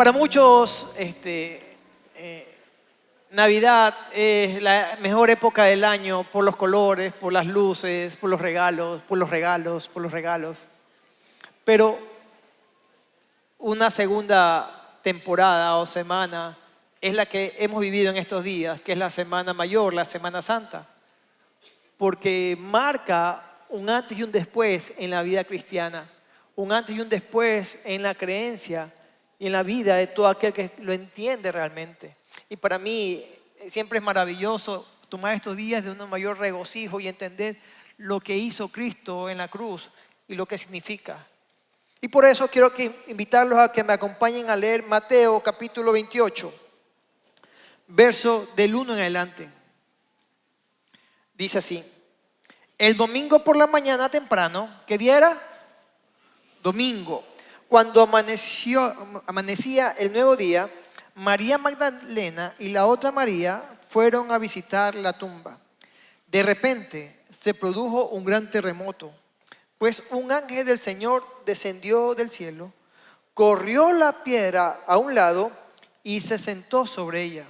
Para muchos, Navidad es la mejor época del año por los colores, por las luces, por los regalos, por los regalos, por los regalos. Pero una segunda temporada o semana es la que hemos vivido en estos días, que es la Semana Mayor, la Semana Santa, porque marca un antes y un después en la vida cristiana, un antes y un después en la creencia y en la vida de todo aquel que lo entiende realmente. Y para mí siempre es maravilloso tomar estos días de un mayor regocijo y entender lo que hizo Cristo en la cruz y lo que significa. Y por eso quiero invitarlos a que me acompañen a leer Mateo capítulo 28, verso del 1 en adelante. Dice así: el domingo por la mañana temprano, ¿qué día era? Domingo. Cuando amanecía el nuevo día, María Magdalena y la otra María fueron a visitar la tumba. De repente se produjo un gran terremoto, pues un ángel del Señor descendió del cielo, corrió la piedra a un lado y se sentó sobre ella.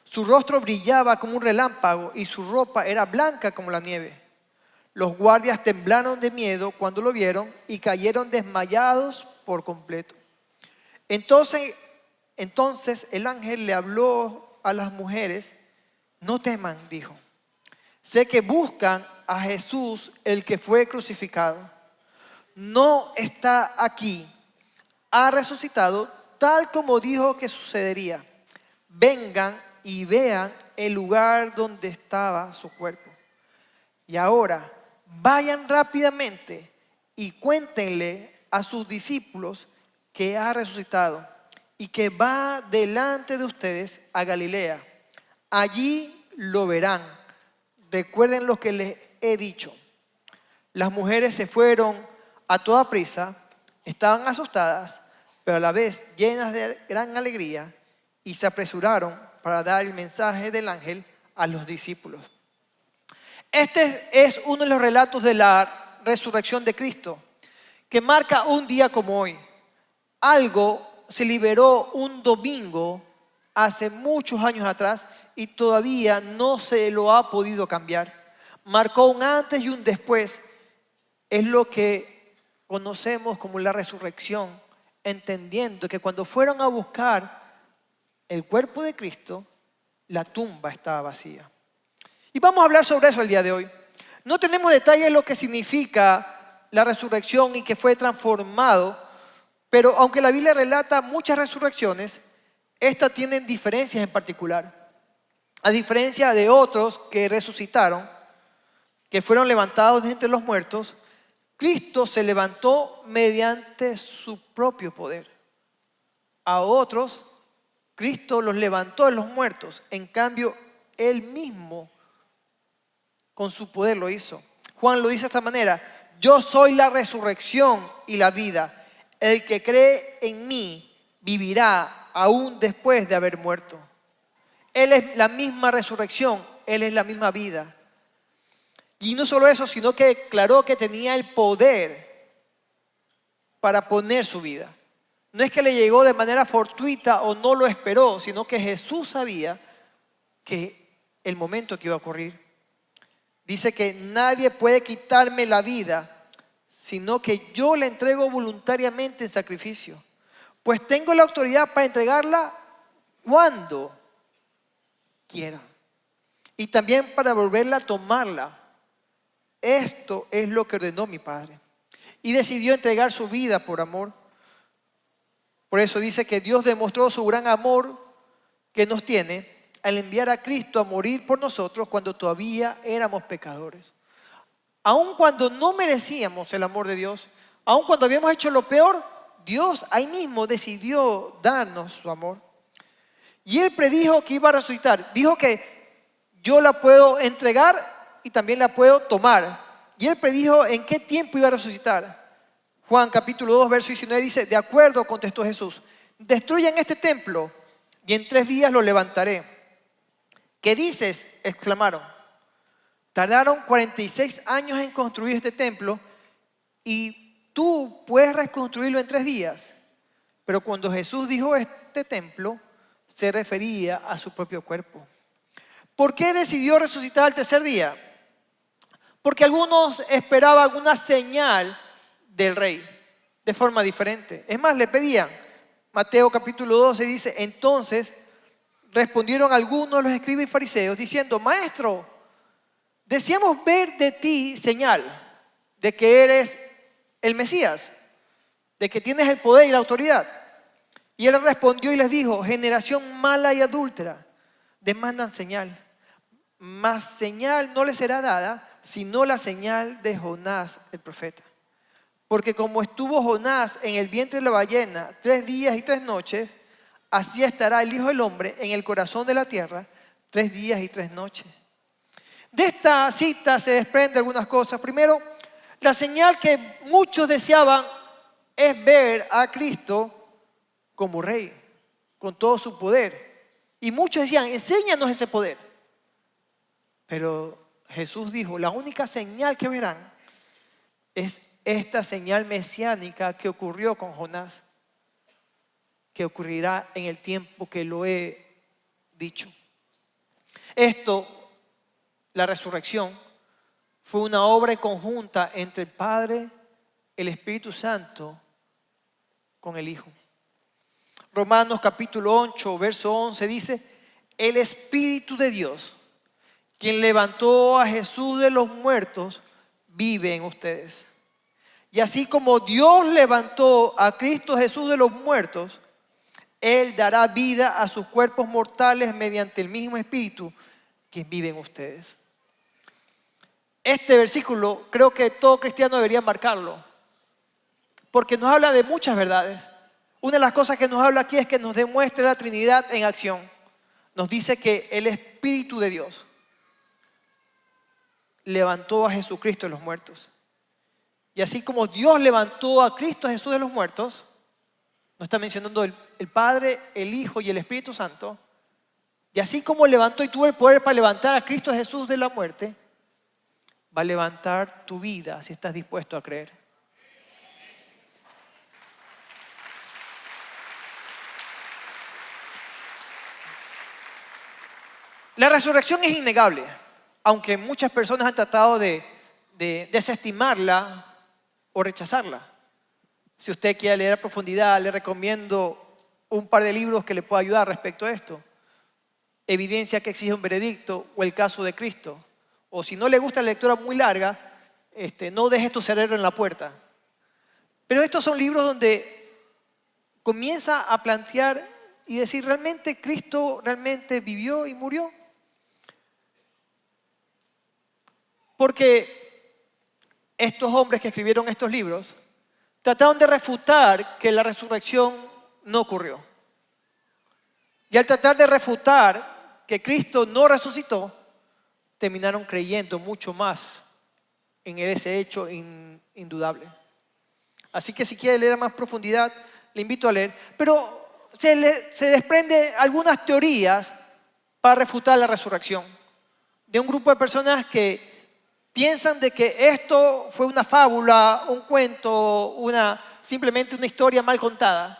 Su rostro brillaba como un relámpago y su ropa era blanca como la nieve. Los guardias temblaron de miedo cuando lo vieron y cayeron desmayados por completo. Entonces el ángel le habló a las mujeres. No teman, dijo. Sé que buscan a Jesús, el que fue crucificado. No está aquí. Ha resucitado tal como dijo que sucedería. Vengan y vean el lugar donde estaba su cuerpo. Y ahora vayan rápidamente y cuéntenle a sus discípulos que ha resucitado y que va delante de ustedes a Galilea. Allí lo verán. Recuerden lo que les he dicho. Las mujeres se fueron a toda prisa, estaban asustadas, pero a la vez llenas de gran alegría, y se apresuraron para dar el mensaje del ángel a los discípulos. Este es uno de los relatos de la resurrección de Cristo, que marca un día como hoy. Algo se liberó un domingo hace muchos años atrás y todavía no se lo ha podido cambiar. Marcó un antes y un después. Es lo que conocemos como la resurrección, entendiendo que cuando fueron a buscar el cuerpo de Cristo, la tumba estaba vacía. Y vamos a hablar sobre eso el día de hoy. No tenemos detalles de lo que significa la resurrección y que fue transformado, pero aunque la Biblia relata muchas resurrecciones, estas tienen diferencias en particular. A diferencia de otros que resucitaron, que fueron levantados de entre los muertos, Cristo se levantó mediante su propio poder. A otros, Cristo los levantó de los muertos. En cambio, Él mismo con su poder lo hizo. Juan lo dice de esta manera: yo soy la resurrección y la vida. El que cree en mí vivirá aún después de haber muerto. Él es la misma resurrección, Él es la misma vida. Y no solo eso, sino que declaró que tenía el poder para poner su vida. No es que le llegó de manera fortuita o no lo esperó, sino que Jesús sabía que el momento que iba a ocurrir. Dice que nadie puede quitarme la vida, sino que yo la entrego voluntariamente en sacrificio. Pues tengo la autoridad para entregarla cuando quiera. Y también para volverla a tomarla. Esto es lo que ordenó mi Padre. Y decidió entregar su vida por amor. Por eso dice que Dios demostró su gran amor que nos tiene al enviar a Cristo a morir por nosotros cuando todavía éramos pecadores. Aun cuando no merecíamos el amor de Dios, aun cuando habíamos hecho lo peor, Dios ahí mismo decidió darnos su amor. Y Él predijo que iba a resucitar. Dijo que yo la puedo entregar y también la puedo tomar. Y Él predijo en qué tiempo iba a resucitar. Juan capítulo 2, verso 19 dice: de acuerdo, contestó Jesús, destruyan este templo y en 3 días lo levantaré. ¿Qué dices?, exclamaron. Tardaron 46 años en construir este templo y tú puedes reconstruirlo en 3 días. Pero cuando Jesús dijo este templo, se refería a su propio cuerpo. ¿Por qué decidió resucitar al tercer día? Porque algunos esperaban alguna señal del rey de forma diferente. Es más, le pedían. Mateo capítulo 12 dice, entonces respondieron algunos de los escribas y fariseos diciendo, Maestro, deseamos ver de ti señal de que eres el Mesías, de que tienes el poder y la autoridad. Y él respondió y les dijo, generación mala y adúltera, demandan señal, mas señal no les será dada, sino la señal de Jonás el profeta. Porque como estuvo Jonás en el vientre de la ballena 3 días y 3 noches, así estará el Hijo del Hombre en el corazón de la tierra 3 días y 3 noches. De esta cita se desprende algunas cosas. Primero, la señal que muchos deseaban es ver a Cristo como rey, con todo su poder. Y muchos decían, enséñanos ese poder. Pero Jesús dijo, la única señal que verán es esta señal mesiánica que ocurrió con Jonás, que ocurrirá en el tiempo que lo he dicho. Esto, la resurrección, fue una obra conjunta entre el Padre, el Espíritu Santo, con el Hijo. Romanos capítulo 8, verso 11 dice, el Espíritu de Dios, quien levantó a Jesús de los muertos, vive en ustedes. Y así como Dios levantó a Cristo Jesús de los muertos, Él dará vida a sus cuerpos mortales mediante el mismo Espíritu que vive en ustedes. Este versículo creo que todo cristiano debería marcarlo, porque nos habla de muchas verdades. Una de las cosas que nos habla aquí es que nos demuestra la Trinidad en acción. Nos dice que el Espíritu de Dios levantó a Jesucristo de los muertos. Y así como Dios levantó a Cristo Jesús de los muertos, nos está mencionando el Padre, el Hijo y el Espíritu Santo. Y así como levantó y tuvo el poder para levantar a Cristo Jesús de la muerte, va a levantar tu vida si estás dispuesto a creer. La resurrección es innegable, aunque muchas personas han tratado de desestimarla o rechazarla. Si usted quiere leer a profundidad, le recomiendo un par de libros que le pueda ayudar respecto a esto. Evidencia que exige un veredicto o el caso de Cristo. O si no le gusta la lectura muy larga, no dejes tu cerebro en la puerta. Pero estos son libros donde comienza a plantear y decir, ¿realmente Cristo realmente vivió y murió? Porque estos hombres que escribieron estos libros trataron de refutar que la resurrección no ocurrió. Y al tratar de refutar que Cristo no resucitó, terminaron creyendo mucho más en ese hecho indudable. Así que si quiere leer a más profundidad, le invito a leer. Pero se desprende algunas teorías para refutar la resurrección. De un grupo de personas que piensan de que esto fue una fábula, un cuento, simplemente una historia mal contada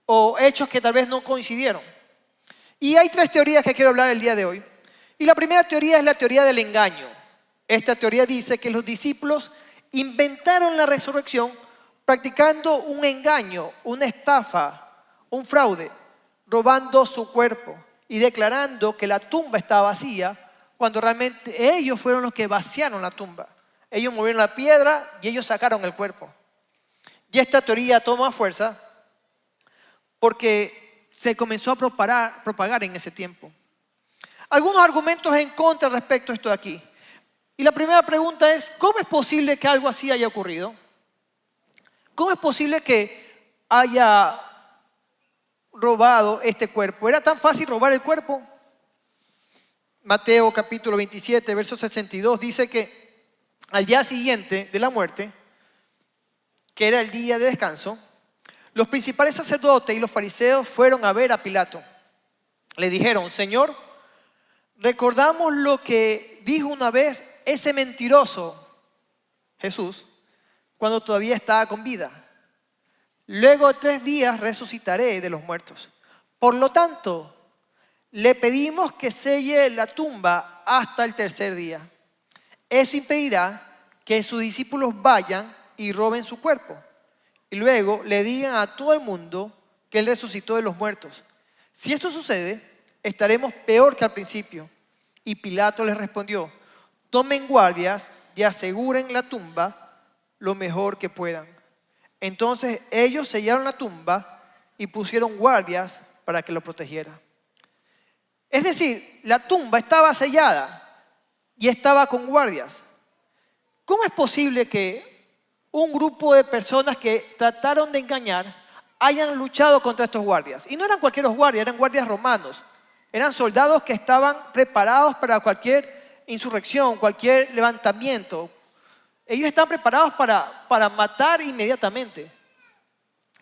o hechos que tal vez no coincidieron. Y hay 3 teorías que quiero hablar el día de hoy. Y la primera teoría es la teoría del engaño. Esta teoría dice que los discípulos inventaron la resurrección practicando un engaño, una estafa, un fraude, robando su cuerpo y declarando que la tumba estaba vacía, cuando realmente ellos fueron los que vaciaron la tumba. Ellos movieron la piedra y ellos sacaron el cuerpo. Y esta teoría toma fuerza porque se comenzó a propagar en ese tiempo. Algunos argumentos en contra respecto a esto de aquí. Y la primera pregunta es, ¿cómo es posible que algo así haya ocurrido? ¿Cómo es posible que haya robado este cuerpo? ¿Era tan fácil robar el cuerpo? Mateo capítulo 27, verso 62 dice que al día siguiente de la muerte, que era el día de descanso, los principales sacerdotes y los fariseos fueron a ver a Pilato. Le dijeron, Señor, recordamos lo que dijo una vez ese mentiroso Jesús cuando todavía estaba con vida. Luego de 3 días resucitaré de los muertos. Por lo tanto, le pedimos que selle la tumba hasta el tercer día. Eso impedirá que sus discípulos vayan y roben su cuerpo. Y luego le digan a todo el mundo que Él resucitó de los muertos. Si eso sucede, estaremos peor que al principio. Y Pilato les respondió: tomen guardias y aseguren la tumba lo mejor que puedan. Entonces ellos sellaron la tumba y pusieron guardias para que lo protegiera. Es decir, la tumba estaba sellada y estaba con guardias. ¿Cómo es posible que un grupo de personas que trataron de engañar hayan luchado contra estos guardias? Y no eran cualquier guardias, eran guardias romanos. Eran soldados que estaban preparados para cualquier insurrección, cualquier levantamiento. Ellos estaban preparados para matar inmediatamente.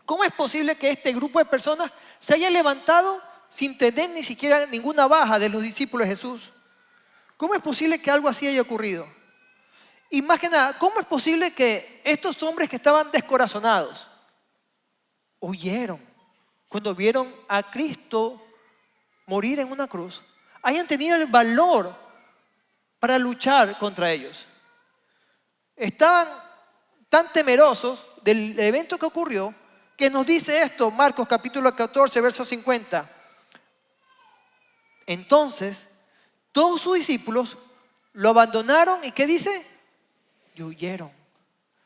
¿Cómo es posible que este grupo de personas se haya levantado sin tener ni siquiera ninguna baja de los discípulos de Jesús? ¿Cómo es posible que algo así haya ocurrido? Y más que nada, ¿cómo es posible que estos hombres que estaban descorazonados huyeron cuando vieron a Cristo morir en una cruz? Hayan tenido el valor para luchar contra ellos. Estaban tan temerosos del evento que ocurrió que nos dice esto, Marcos capítulo 14, verso 50. Entonces, todos sus discípulos lo abandonaron y ¿qué dice? Y huyeron.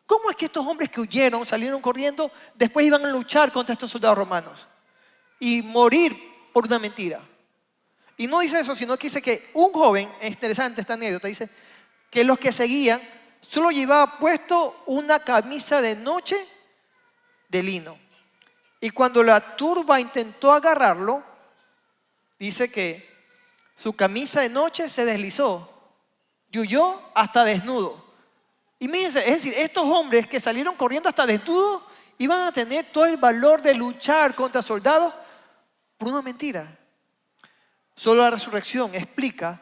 ¿Cómo es que estos hombres que huyeron, salieron corriendo, después iban a luchar contra estos soldados romanos y morir por una mentira? Y no dice eso, sino que dice que un joven, es interesante esta anécdota, dice que los que seguían solo llevaba puesto una camisa de noche de lino. Y cuando la turba intentó agarrarlo, dice que su camisa de noche se deslizó y huyó hasta desnudo. Imagínense, es decir, estos hombres que salieron corriendo hasta desnudos iban a tener todo el valor de luchar contra soldados por una mentira. Solo la resurrección explica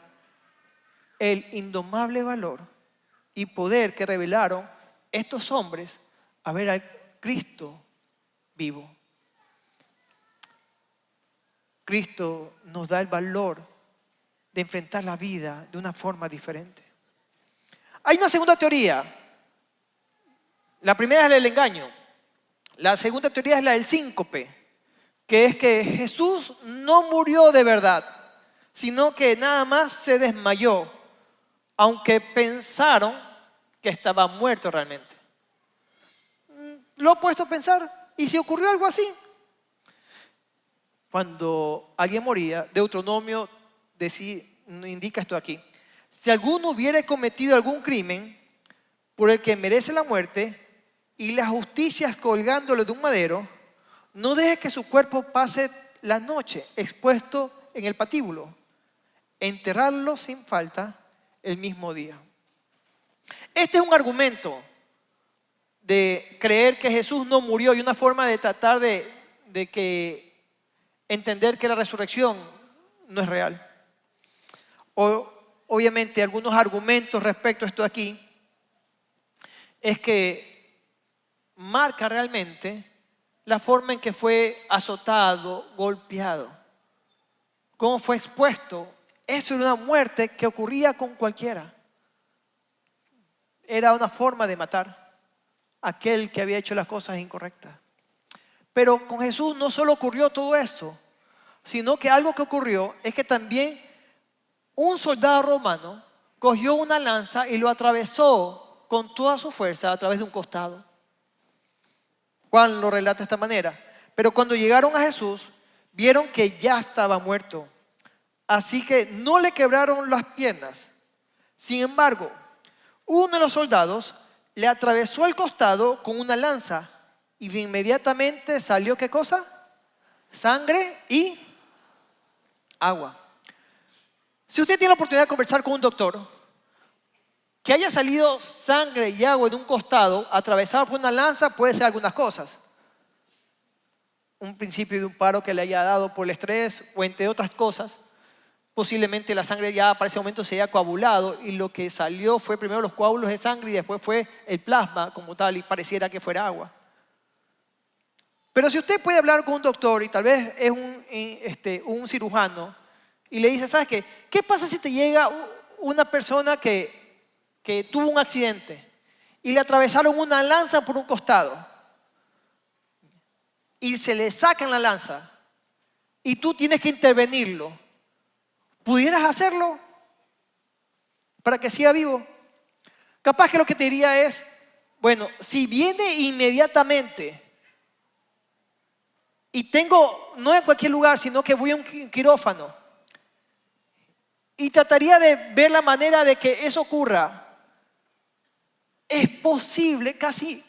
el indomable valor y poder que revelaron estos hombres a ver al Cristo vivo. Cristo nos da el valor de enfrentar la vida de una forma diferente. Hay una segunda teoría. La primera es la del engaño. La segunda teoría es la del síncope, que es que Jesús no murió de verdad, sino que nada más se desmayó, aunque pensaron que estaba muerto realmente. ¿Lo he puesto a pensar? ¿Y si ocurrió algo así? Cuando alguien moría, Deuteronomio indica esto aquí. Si alguno hubiera cometido algún crimen por el que merece la muerte y la justicia es colgándolo de un madero, no deje que su cuerpo pase la noche expuesto en el patíbulo. Enterrarlo sin falta el mismo día. Este es un argumento de creer que Jesús no murió y una forma de tratar de entender que la resurrección no es real. Obviamente, algunos argumentos respecto a esto aquí es que marca realmente la forma en que fue azotado, golpeado, cómo fue expuesto. Eso era una muerte que ocurría con cualquiera. Era una forma de matar a aquel que había hecho las cosas incorrectas. Pero con Jesús no solo ocurrió todo eso, sino que algo que ocurrió es que también un soldado romano cogió una lanza y lo atravesó con toda su fuerza a través de un costado. Juan lo relata de esta manera. Pero cuando llegaron a Jesús, vieron que ya estaba muerto. Así que no le quebraron las piernas. Sin embargo, uno de los soldados le atravesó el costado con una lanza y de inmediatamente salió ¿qué cosa? Sangre y agua. Si usted tiene la oportunidad de conversar con un doctor, que haya salido sangre y agua de un costado atravesado por una lanza puede ser algunas cosas. Un principio de un paro que le haya dado por el estrés o entre otras cosas. Posiblemente la sangre ya para ese momento se haya coagulado y lo que salió fue primero los coágulos de sangre y después fue el plasma como tal y pareciera que fuera agua. Pero si usted puede hablar con un doctor y tal vez es un cirujano y le dice, ¿sabes qué? ¿Qué pasa si te llega una persona que tuvo un accidente y le atravesaron una lanza por un costado y se le sacan la lanza y tú tienes que intervenirlo? ¿Pudieras hacerlo para que siga vivo? Capaz que lo que te diría es, bueno, si viene inmediatamente y tengo, no en cualquier lugar, sino que voy a un quirófano y trataría de ver la manera de que eso ocurra, es posible, casi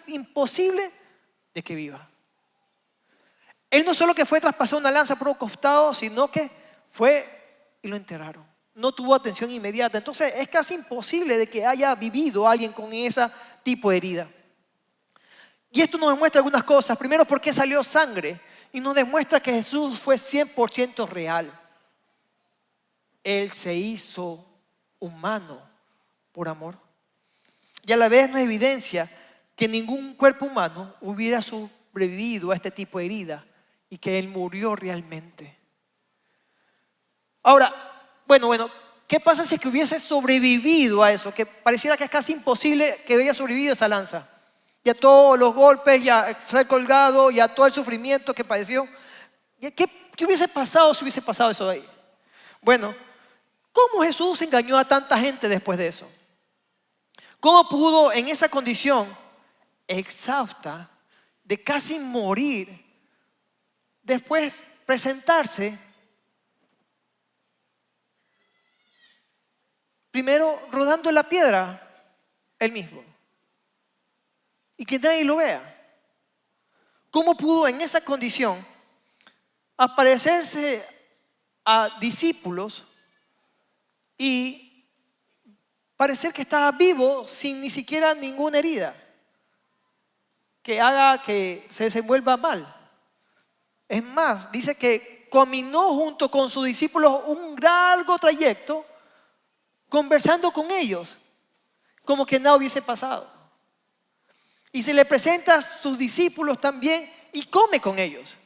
imposible de que viva. Él no solo que fue traspasado una lanza por un costado, sino que fue y lo enterraron. No tuvo atención inmediata. Entonces es casi imposible de que haya vivido alguien con ese tipo de herida. Y esto nos demuestra algunas cosas. Primero, ¿por qué salió sangre? Y nos demuestra que Jesús fue 100% real. Él se hizo humano por amor. Y a la vez nos evidencia que ningún cuerpo humano hubiera sobrevivido a este tipo de herida y que Él murió realmente. Ahora, bueno, ¿qué pasa si es que hubiese sobrevivido a eso? Que pareciera que es casi imposible que hubiera sobrevivido a esa lanza. Y a todos los golpes, y a ser colgado, y a todo el sufrimiento que padeció. ¿Qué hubiese pasado si hubiese pasado eso de ahí? Bueno, ¿cómo Jesús engañó a tanta gente después de eso? ¿Cómo pudo en esa condición exhausta de casi morir, después presentarse primero rodando en la piedra él mismo y que nadie lo vea? ¿Cómo pudo en esa condición aparecerse a discípulos y parecer que estaba vivo sin ni siquiera ninguna herida que haga que se desenvuelva mal? Es más, dice que caminó junto con sus discípulos un largo trayecto conversando con ellos como que nada hubiese pasado. Y se le presenta a sus discípulos también y come con ellos.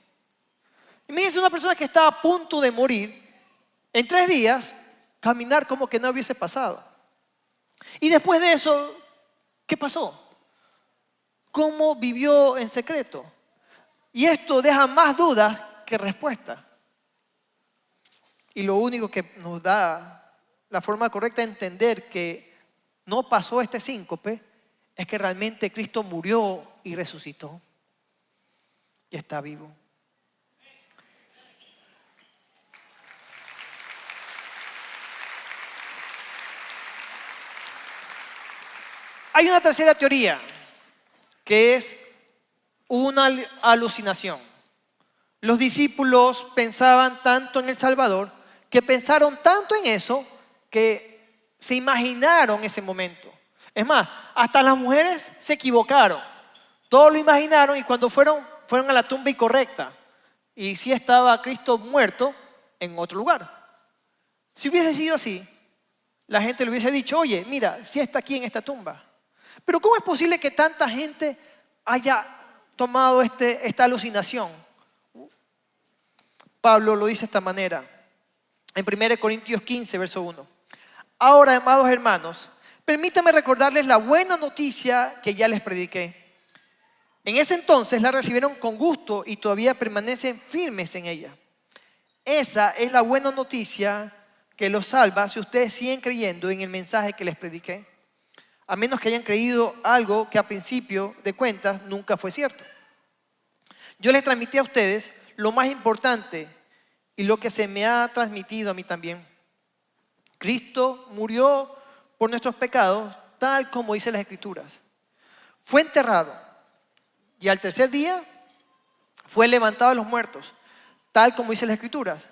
Imagínense una persona que está a punto de morir, en 3 días, caminar como que no hubiese pasado. Y después de eso, ¿qué pasó? ¿Cómo vivió en secreto? Y esto deja más dudas que respuestas. Y lo único que nos da la forma correcta de entender que no pasó este síncope es que realmente Cristo murió y resucitó y está vivo. Hay una tercera teoría que es una alucinación. Los discípulos pensaban tanto en el Salvador que pensaron tanto en eso que se imaginaron ese momento. Es más, hasta las mujeres se equivocaron. Todos lo imaginaron y cuando fueron a la tumba incorrecta. Y sí estaba Cristo muerto en otro lugar. Si hubiese sido así, la gente le hubiese dicho, oye, mira, sí está aquí en esta tumba. Pero ¿cómo es posible que tanta gente haya tomado esta alucinación? Pablo lo dice de esta manera, en 1 Corintios 15, verso 1. Ahora, amados hermanos, permítanme recordarles la buena noticia que ya les prediqué. En ese entonces la recibieron con gusto y todavía permanecen firmes en ella. Esa es la buena noticia que los salva si ustedes siguen creyendo en el mensaje que les prediqué. A menos que hayan creído algo que a principio de cuentas nunca fue cierto. Yo les transmití a ustedes lo más importante y lo que se me ha transmitido a mí también. Cristo murió por nuestros pecados, tal como dice las Escrituras. Fue enterrado y al tercer día fue levantado de los muertos, tal como dice las Escrituras.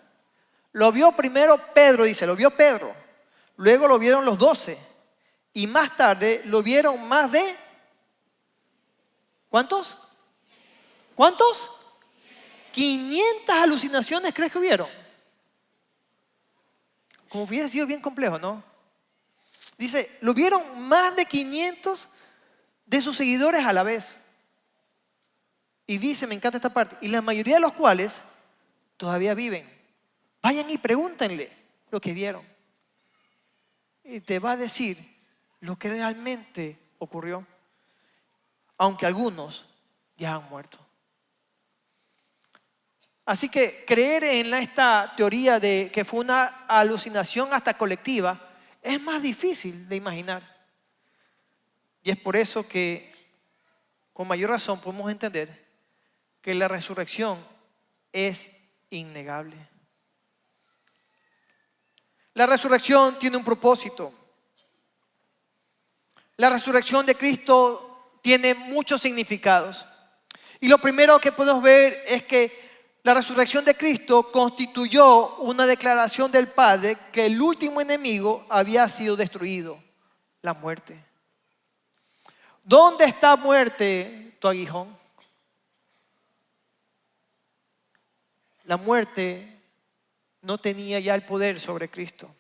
Lo vio primero Pedro, dice, lo vio Pedro. Luego lo vieron los 12. Y más tarde lo vieron más de... ¿Cuántos? ¿Cuántos? 500 alucinaciones, ¿crees que hubieron? Como hubiese sido bien complejo, ¿no? Dice, lo vieron más de 500 de sus seguidores a la vez. Y dice, me encanta esta parte, y la mayoría de los cuales todavía viven. Vayan y pregúntenle lo que vieron. Y te va a decir lo que realmente ocurrió. Aunque algunos ya han muerto. Así que creer en esta teoría de que fue una alucinación hasta colectiva es más difícil de imaginar. Y es por eso que con mayor razón podemos entender que la resurrección es innegable. La resurrección tiene un propósito. La resurrección de Cristo tiene muchos significados. Y lo primero que podemos ver es que la resurrección de Cristo constituyó una declaración del Padre que el último enemigo había sido destruido, la muerte. ¿Dónde está, muerte, tu aguijón? La muerte no tenía ya el poder sobre Cristo.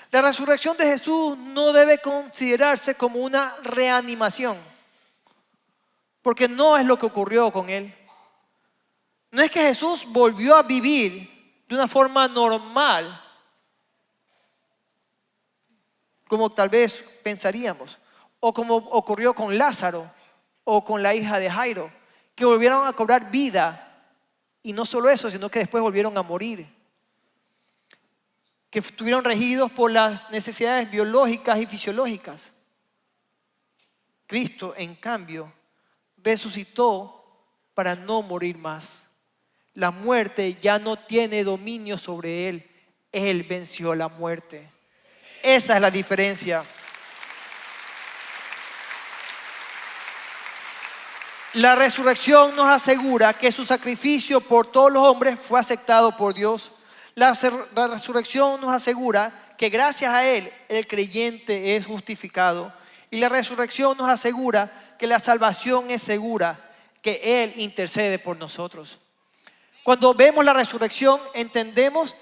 La resurrección de Jesús no debe considerarse como una reanimación, porque no es lo que ocurrió con Él. No es que Jesús volvió a vivir de una forma normal, como tal vez pensaríamos, o como ocurrió con Lázaro o con la hija de Jairo, que volvieron a cobrar vida, y no solo eso, sino que después volvieron a morir, que estuvieron regidos por las necesidades biológicas y fisiológicas. Cristo, en cambio, resucitó para no morir más. La muerte ya no tiene dominio sobre Él. Él venció la muerte. Esa es la diferencia. La resurrección nos asegura que su sacrificio por todos los hombres fue aceptado por Dios. La resurrección nos asegura que gracias a Él el creyente es justificado. Y la resurrección nos asegura que la salvación es segura, que Él intercede por nosotros. Cuando vemos la resurrección entendemos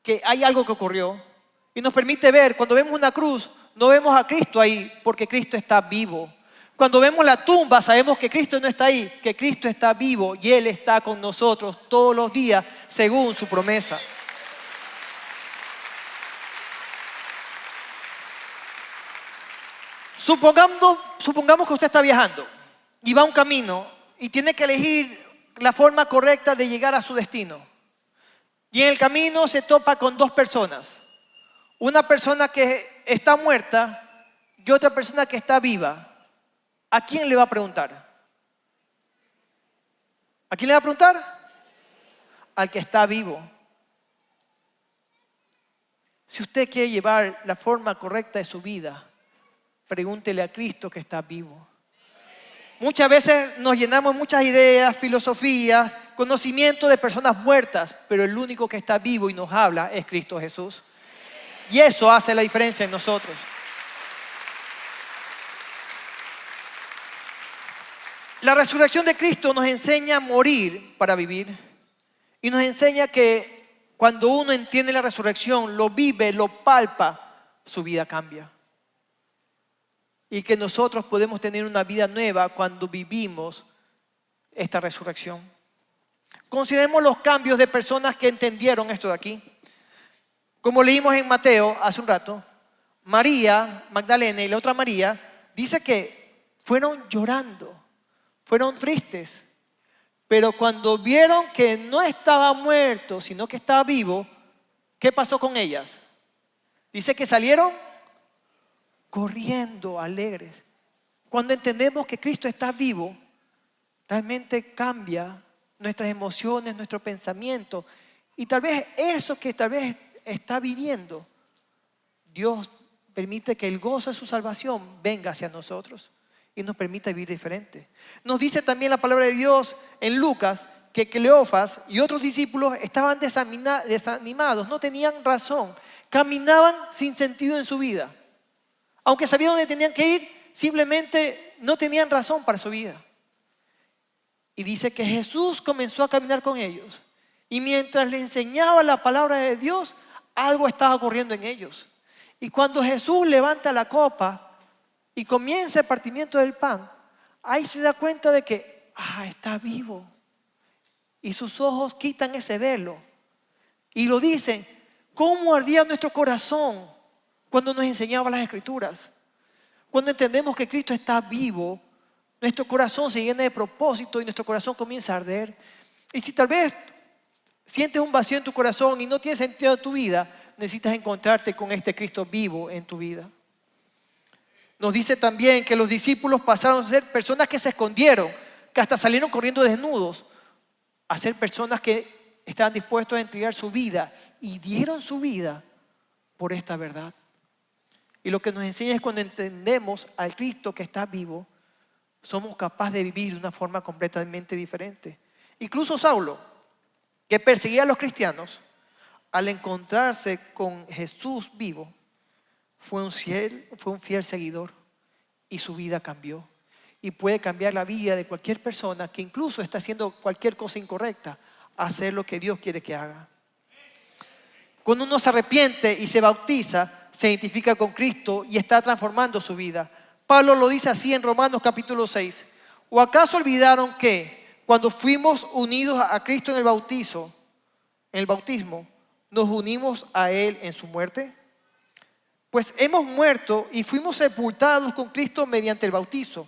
que hay algo que ocurrió y nos permite ver, cuando vemos una cruz, no vemos a Cristo ahí porque Cristo está vivo. Cuando vemos la tumba sabemos que Cristo no está ahí, que Cristo está vivo y Él está con nosotros todos los días según su promesa. Supongamos que usted está viajando y va a un camino y tiene que elegir la forma correcta de llegar a su destino. Y en el camino se topa con dos personas. Una persona que está muerta y otra persona que está viva. ¿A quién le va a preguntar? ¿A quién le va a preguntar? Al que está vivo. Si usted quiere llevar la forma correcta de su vida, pregúntele a Cristo que está vivo. Muchas veces nos llenamos muchas ideas, filosofías, conocimiento de personas muertas, pero el único que está vivo y nos habla es Cristo Jesús. Y eso hace la diferencia en nosotros. La resurrección de Cristo nos enseña a morir para vivir. Y nos enseña que cuando uno entiende la resurrección, lo vive, lo palpa, su vida cambia. Y que nosotros podemos tener una vida nueva cuando vivimos esta resurrección. Consideremos los cambios de personas que entendieron esto de aquí. Como leímos en Mateo hace un rato, María Magdalena y la otra María dice que fueron llorando, fueron tristes. Pero cuando vieron que no estaba muerto, sino que estaba vivo, ¿qué pasó con ellas? Dice que salieron corriendo alegres. Cuando entendemos que Cristo está vivo, realmente cambia nuestras emociones, nuestro pensamiento. Y tal vez eso que tal vez está viviendo, Dios permite que el gozo de su salvación venga hacia nosotros y nos permita vivir diferente. Nos dice también la palabra de Dios en Lucas que Cleofas y otros discípulos estaban desanimados, no tenían razón, caminaban sin sentido en su vida. Aunque sabían dónde tenían que ir, simplemente no tenían razón para su vida. Y dice que Jesús comenzó a caminar con ellos. Y mientras les enseñaba la palabra de Dios, algo estaba ocurriendo en ellos. Y cuando Jesús levanta la copa y comienza el partimiento del pan, ahí se da cuenta de que está vivo. Y sus ojos quitan ese velo. Y lo dicen, ¿cómo ardía nuestro corazón cuando nos enseñaba las Escrituras? Cuando entendemos que Cristo está vivo, nuestro corazón se llena de propósito y nuestro corazón comienza a arder. Y si tal vez sientes un vacío en tu corazón y no tiene sentido en tu vida, necesitas encontrarte con este Cristo vivo en tu vida. Nos dice también que los discípulos pasaron a ser personas que se escondieron, que hasta salieron corriendo desnudos, a ser personas que estaban dispuestos a entregar su vida y dieron su vida por esta verdad. Y lo que nos enseña es cuando entendemos al Cristo que está vivo, somos capaces de vivir de una forma completamente diferente. Incluso Saulo, que perseguía a los cristianos, al encontrarse con Jesús vivo, fue un fiel seguidor y su vida cambió. Y puede cambiar la vida de cualquier persona que incluso está haciendo cualquier cosa incorrecta, a hacer lo que Dios quiere que haga. Cuando uno se arrepiente y se bautiza, se identifica con Cristo y está transformando su vida. Pablo lo dice así en Romanos capítulo 6. ¿O acaso olvidaron que cuando fuimos unidos a Cristo en el bautismo, nos unimos a Él en su muerte? Pues hemos muerto y fuimos sepultados con Cristo mediante el bautizo.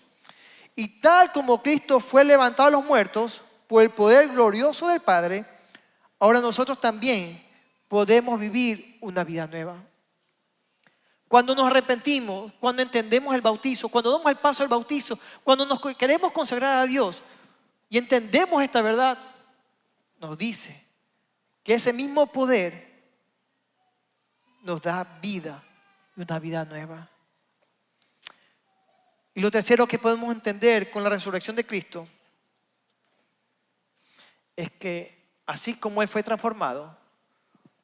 Y tal como Cristo fue levantado de los muertos por el poder glorioso del Padre, ahora nosotros también podemos vivir una vida nueva. Cuando nos arrepentimos, cuando entendemos el bautizo, cuando damos el paso al bautizo, cuando nos queremos consagrar a Dios y entendemos esta verdad, nos dice que ese mismo poder nos da vida y una vida nueva. Y lo tercero que podemos entender con la resurrección de Cristo es que así como Él fue transformado,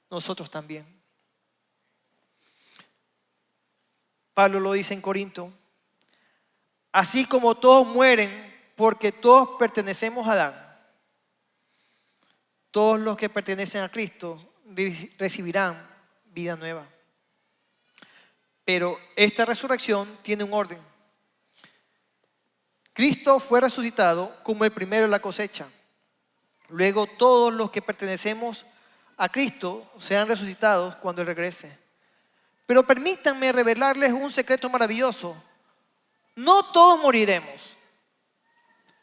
nosotros también. Pablo lo dice en Corinto, así como todos mueren porque todos pertenecemos a Adán, todos los que pertenecen a Cristo recibirán vida nueva. Pero esta resurrección tiene un orden. Cristo fue resucitado como el primero de la cosecha. Luego todos los que pertenecemos a Cristo serán resucitados cuando Él regrese. Pero permítanme revelarles un secreto maravilloso. No todos moriremos.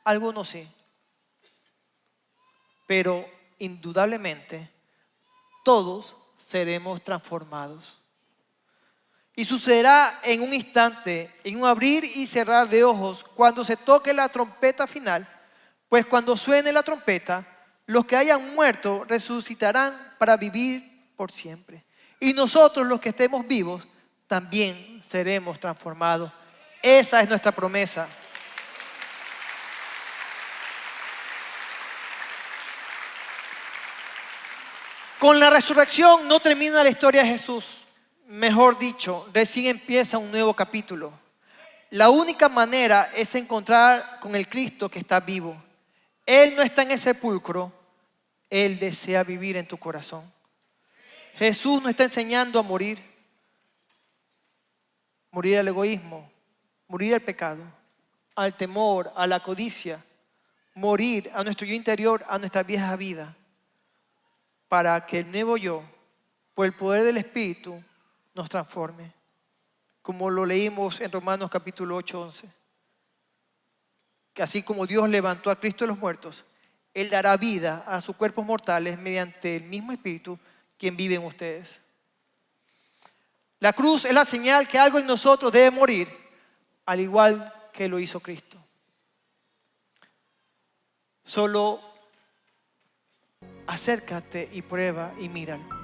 Algunos sí. Pero indudablemente todos seremos transformados. Y sucederá en un instante, en un abrir y cerrar de ojos, cuando se toque la trompeta final. Pues cuando suene la trompeta, los que hayan muerto resucitarán para vivir por siempre. Y nosotros, los que estemos vivos, también seremos transformados. Esa es nuestra promesa. Con la resurrección no termina la historia de Jesús. Mejor dicho, recién empieza un nuevo capítulo. La única manera es encontrar con el Cristo que está vivo. Él no está en el sepulcro, Él desea vivir en tu corazón. Jesús nos está enseñando a morir. Morir al egoísmo, morir al pecado, al temor, a la codicia, morir a nuestro yo interior, a nuestra vieja vida, para que el nuevo yo, por el poder del Espíritu, nos transforme, como lo leímos en Romanos capítulo 8, 11. Que así como Dios levantó a Cristo de los muertos, Él dará vida a sus cuerpos mortales mediante el mismo Espíritu quien vive en ustedes. La cruz es la señal que algo en nosotros debe morir, al igual que lo hizo Cristo. Solo acércate y prueba y míralo.